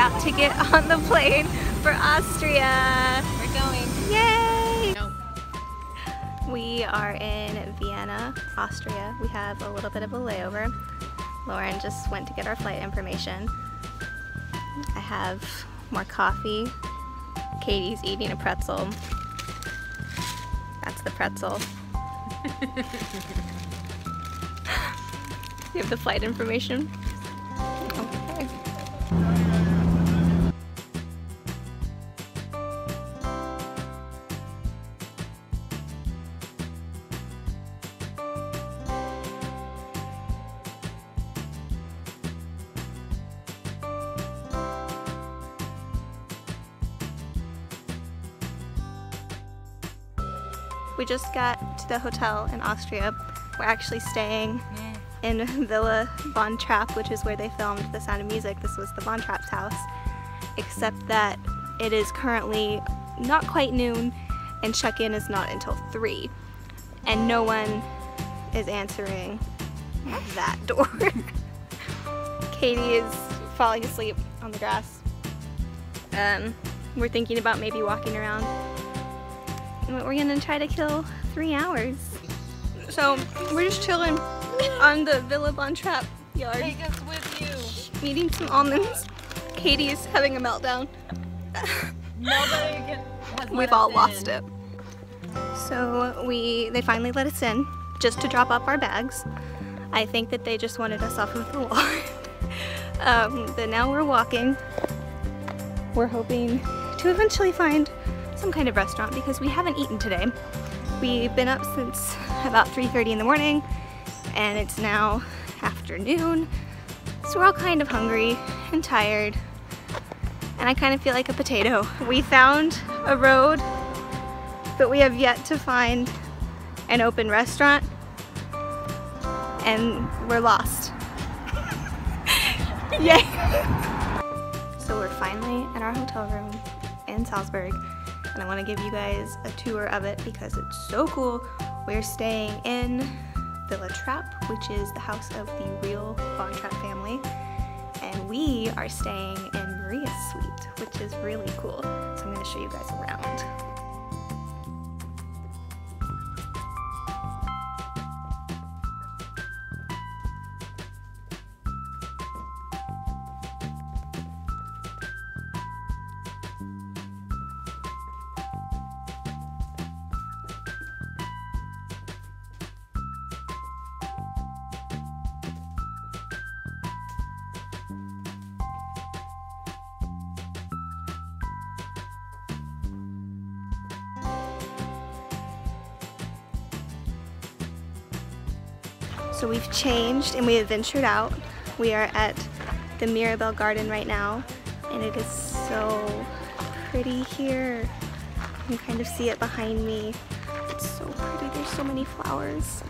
TRAPP to get on the plane for Austria. We're going. Yay! No. We are in Vienna, Austria. We have a little bit of a layover. Lauren just went to get our flight information. I have more coffee. Katie's eating a pretzel. That's the pretzel. You have the flight information? Okay. We just got to the hotel in Austria. We're actually staying in Villa Von Trapp, which is where they filmed The Sound of Music. This was the Von Trapp's house, except that it is currently not quite noon and check-in is not until 3, and no one is answering that door. Katie is falling asleep on the grass. We're thinking about maybe walking around. We're gonna try to kill 3 hours. So we're just chilling on the Villa Von Trapp yard. Take us with you. Eating some almonds. Katie is having a meltdown. Nobody We've all lost it. So they finally let us in just to drop off our bags. I think that they just wanted us off of the wall. But now we're walking. We're hoping to eventually find some kind of restaurant because we haven't eaten today. We've been up since about 3:30 in the morning and it's now afternoon. So we're all kind of hungry and tired and I kind of feel like a potato. We found a road, but we have yet to find an open restaurant and we're lost. Yay! So we're finally in our hotel room in Salzburg. And I want to give you guys a tour of it because it's so cool. We're staying in Villa TRAPP, which is the house of the real Von Trapp family. And we are staying in Maria's suite, which is really cool. So I'm going to show you guys around. So we've changed and we have ventured out. We are at the Mirabelle Garden right now and it is so pretty here. You can kind of see it behind me. It's so pretty, there's so many flowers.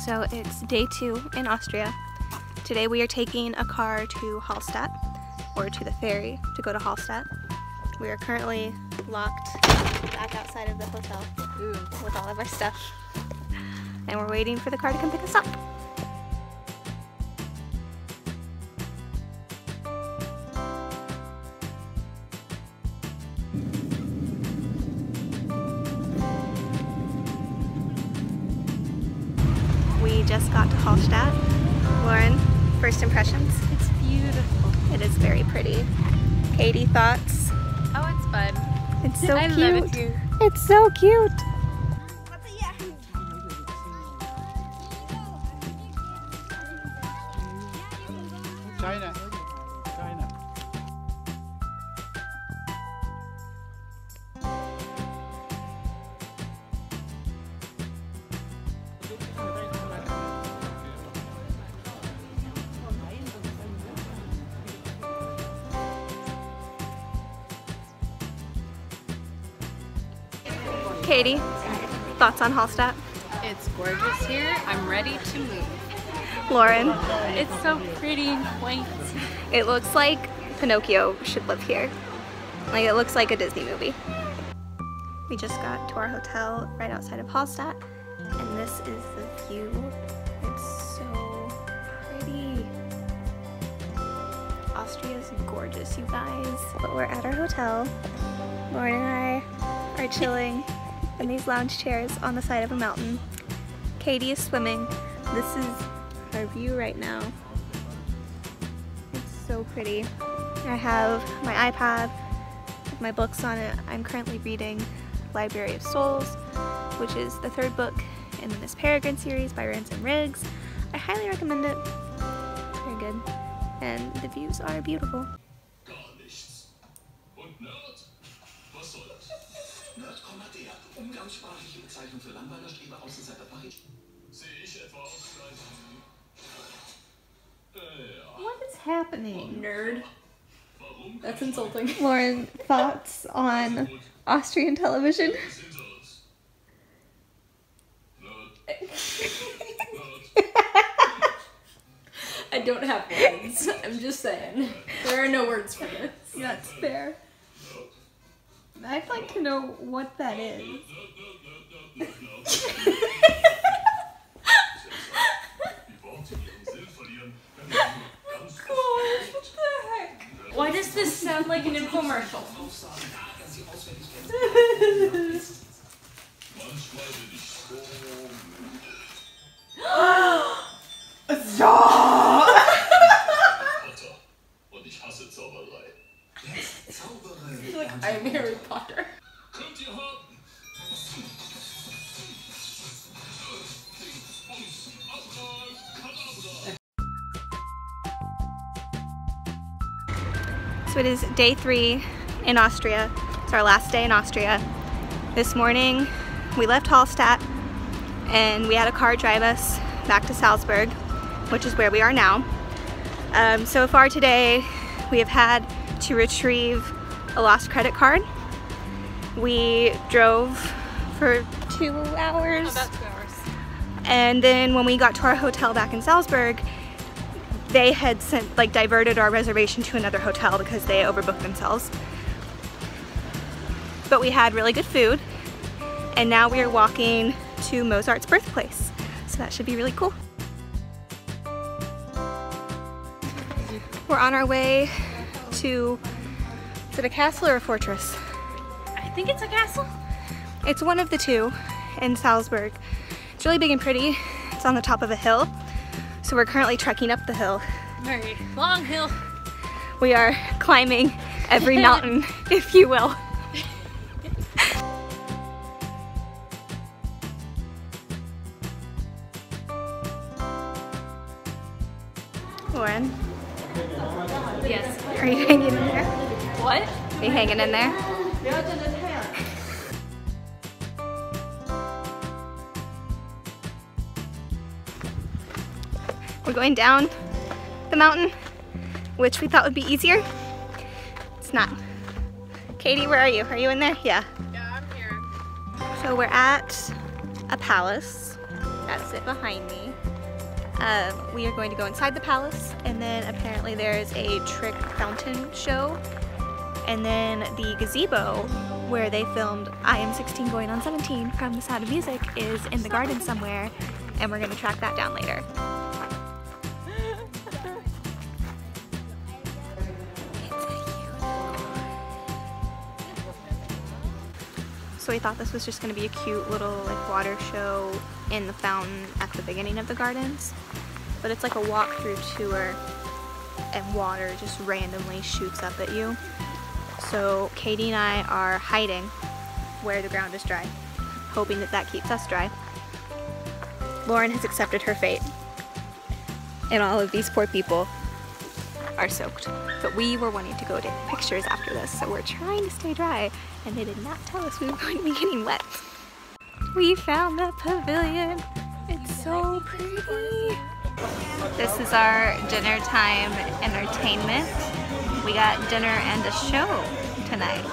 So it's day 2 in Austria. Today we are taking a car to HALLSTATT, or to the ferry to go to HALLSTATT. We are currently locked back outside of the hotel with all of our stuff. And we're waiting for the car to come pick us up. We just got to HALLSTATT. Lauren, first impressions? It's beautiful. It is very pretty. Katie, thoughts? Oh, it's fun. It's so I cute. love it here. It's so cute. China. Katie, thoughts on Hallstatt? It's gorgeous here. I'm ready to move. Lauren, It's so pretty and quaint. it looks like Pinocchio should live here. Like, it looks like a Disney movie. We just got to our hotel right outside of Hallstatt, and this is the view. It's so pretty. Austria is gorgeous, you guys. But we're at our hotel. Lauren and I are chilling in these lounge chairs on the side of a mountain. Katie is swimming. This is our view right now. It's so pretty. I have my iPad with my books on it. I'm currently reading Library of Souls, which is the third book in the Miss Peregrine series by Ransom Riggs. I highly recommend it. Very good. And the views are beautiful. Gar nichts. Und Nerd? Was soll das? Nerd, umgangssprachliche Bezeichnung für Langweilerstreber Außenseiter Paris. Sehe ich etwa auch gleich? Ja. What is happening? Nerd. That's insulting. Lauren, thoughts on Austrian television? I don't have words. I'm just saying. There are no words for this. That's fair. I'd like to know what that is. Why does this sound like an infomercial? Und ich hasse Zauberei. Like, I'm Harry Potter. Könnt ihr haben? So it is day 3 in Austria. It's our last day in Austria. This morning we left Hallstatt and we had a car drive us back to Salzburg, which is where we are now. So far today we have had to retrieve a lost credit card. We drove for 2 hours. About 2 hours. And then when we got to our hotel back in Salzburg, they had diverted our reservation to another hotel because they overbooked themselves. But we had really good food, and now we are walking to Mozart's birthplace. So that should be really cool. We're on our way to, is it a castle or a fortress? I think it's a castle. It's one of the two in Salzburg. It's really big and pretty. It's on the top of a hill. So we're currently trekking up the hill. Very long hill. We are climbing every mountain, if you will. Lauren, Yes. are you hanging in there? What? Are you hanging in there? We're going down the mountain, which we thought would be easier. It's not. Katie, where are you? Are you in there? Yeah. Yeah, I'm here. So we're at a palace. That's it behind me. We are going to go inside the palace, and then apparently there's a trick fountain show. And then the gazebo where they filmed I Am 16 Going on 17 from The Sound of Music is in the garden somewhere, and we're going to track that down later. So we thought this was just going to be a cute little water show in the fountain at the beginning of the gardens, but it's like a walk-through tour and water just randomly shoots up at you. So Katie and I are hiding where the ground is dry, hoping that that keeps us dry. Lauren has accepted her fate, and all of these poor people are soaked. But we were wanting to go take pictures after this, so we're trying to stay dry, and they did not tell us we were going to be getting wet. We found the pavilion. It's so pretty. This is our dinner time entertainment. We got dinner and a show tonight.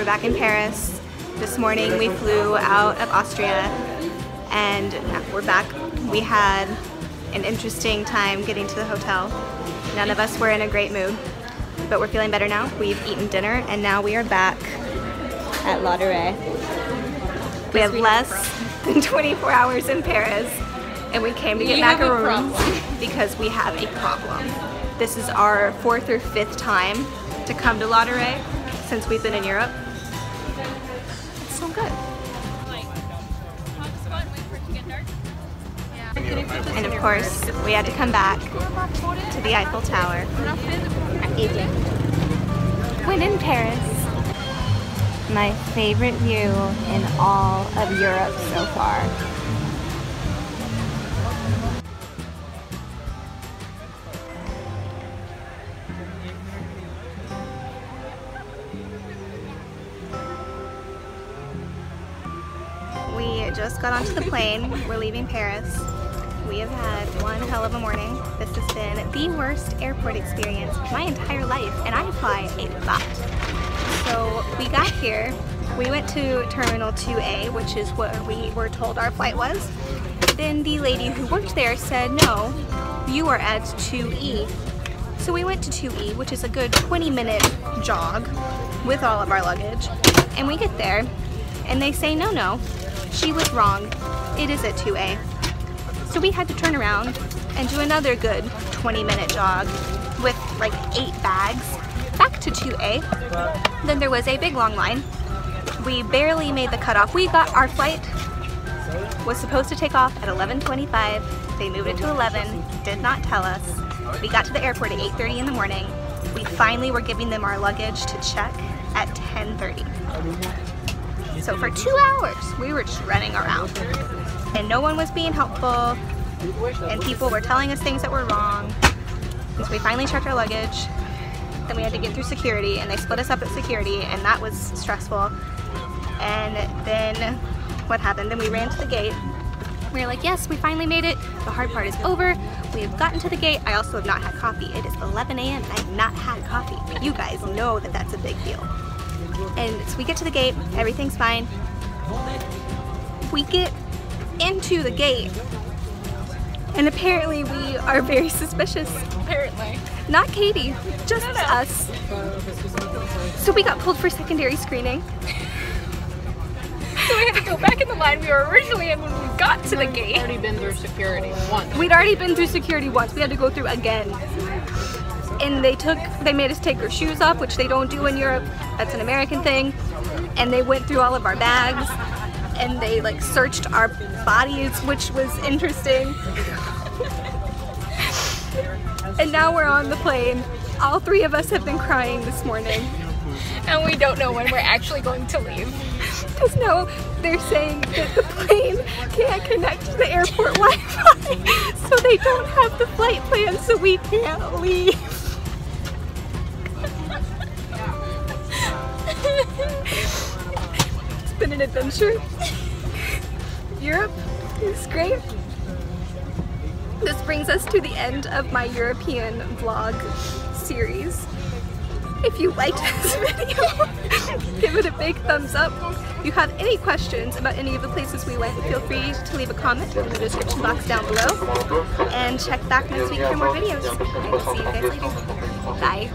We're back in Paris. This morning we flew out of Austria and now we're back. We had an interesting time getting to the hotel. None of us were in a great mood, but we're feeling better now. We've eaten dinner and now we are back at Ladurée. We have less than 24 hours in Paris and we came to get macaroons because we have a problem. This is our 4th or 5th time to come to Ladurée since we've been in Europe. It's so good. And of course, we had to come back to the Eiffel Tower when in Paris. My favorite view in all of Europe so far. We just got onto the plane. We're leaving Paris. We have had one hell of a morning. This has been the worst airport experience of my entire life, and I fly a lot. So we got here. We went to Terminal 2A, which is where we were told our flight was. Then the lady who worked there said, no, you are at 2E. So we went to 2E, which is a good 20-minute jog with all of our luggage. And we get there, and they say, no, she was wrong. It is at 2A. So we had to turn around and do another good 20-minute jog with like 8 bags back to 2A. Then there was a big long line. We barely made the cutoff. Our flight was supposed to take off at 11:25. They moved it to 11, did not tell us. We got to the airport at 8:30 in the morning. We finally were giving them our luggage to check at 10:30. So for 2 hours, we were just running around. And no one was being helpful, and people were telling us things that were wrong. And so we finally checked our luggage. Then we had to get through security, and they split us up at security, and that was stressful. And then what happened? Then we ran to the gate. We were like, yes, we finally made it. The hard part is over. We have gotten to the gate. I also have not had coffee. It is 11 a.m. I have not had coffee, but you guys know that that's a big deal. And so we get to the gate, everything's fine. We get into the gate, and apparently we are very suspicious. Apparently. Not Katie, just us. So we got pulled for secondary screening. So we had to go back in the line we were originally in when we got to the gate. We'd already been through security once. We'd already been through security once. We had to go through again. And they made us take our shoes off, which they don't do in Europe. That's an American thing. And they went through all of our bags, and they like searched our bodies, which was interesting. And now we're on the plane. All 3 of us have been crying this morning. And we don't know when we're actually going to leave. Because now they're saying that the plane can't connect to the airport Wi-Fi, so they don't have the flight plan, so we can't leave. It's been an adventure. Europe is great. This brings us to the end of my European vlog series. If you liked this video, give it a big thumbs up. If you have any questions about any of the places we went, feel free to leave a comment in the description box down below. And check back next week for more videos. I will see you guys later. Bye.